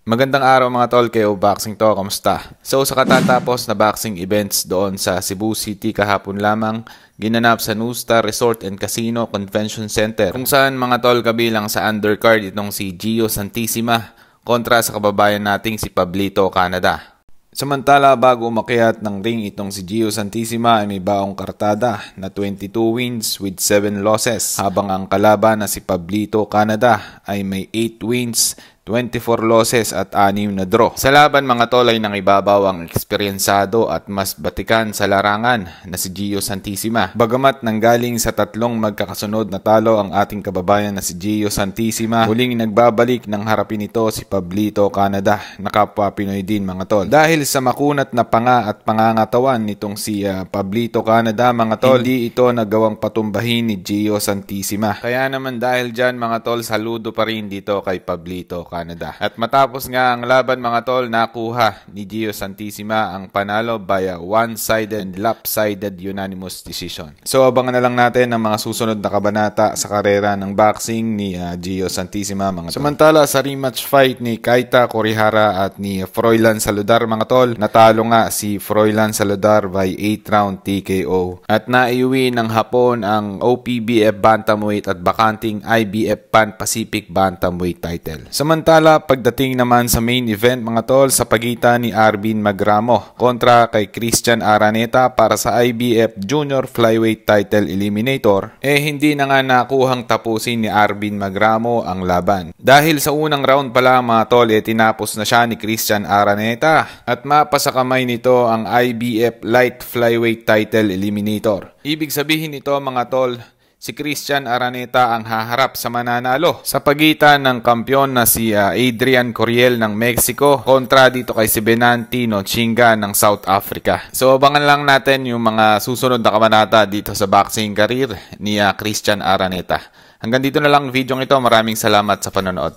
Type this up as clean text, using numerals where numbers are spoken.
Magandang araw mga tol, kayo boxing to, kamusta? So sa katatapos na boxing events doon sa Cebu City kahapon lamang, ginanap sa Nusta Resort and Casino Convention Center, kung saan mga tol kabilang sa undercard itong si Gio Santissima kontra sa kababayan nating si Pablito Canada. Samantala, bago umakyat ng ring itong si Gio Santissima ay may baong kartada na 22 wins with 7 losses, habang ang kalaban na si Pablito Canada ay may 8 wins, 24 losses at 6 na draw. Sa laban mga tol ay nangibabaw ang eksperyensado at mas batikan sa larangan na si Gio Santissima. Bagamat nanggaling sa tatlong magkakasunod na talo ang ating kababayan na si Gio Santissima, huling nagbabalik ng harapin ito si Pablito Canada na kapwa Pinoy din mga tol. Dahil sa makunat na panga at pangangatawan nitong si Pablito Canada mga tol, hindi ito nagawang patumbahin ni Gio Santissima. Kaya naman dahil dyan mga tol, saludo pa rin dito kay Pablito Canada. At matapos nga ang laban mga tol, nakuha ni Gio Santissima ang panalo via one-sided and lopsided unanimous decision. So abangan na lang natin ang mga susunod na kabanata sa karera ng boxing ni Gio Santissima mga tol. Samantala sa rematch fight ni Kaita Kurihara at ni Froilan Saludar mga tol, natalo nga si Froilan Saludar by 8 round TKO at naiuwi ng Hapon ang OPBF Bantamweight at bakanting IBF Pan Pacific Bantamweight title. Samantala, pagdating naman sa main event mga tol, sa pagitan ni Arvin Magramo kontra kay Christian Araneta para sa IBF Junior Flyweight Title Eliminator, hindi na nga nakuhang tapusin ni Arvin Magramo ang laban. Dahil sa unang round pa lang mga tol, tinapos na siya ni Christian Araneta at mapasa kamay nito ang IBF Light Flyweight Title Eliminator. Ibig sabihin nito mga tol, si Christian Araneta ang haharap sa mananalo sa pagitan ng kampyon na si Adrian Coriel ng Mexico kontra dito kay si Benanti Nochinga ng South Africa. So abangan lang natin yung mga susunod na kabanata dito sa boxing career ni Christian Araneta. Hanggang dito na lang video ito. Maraming salamat sa panonood.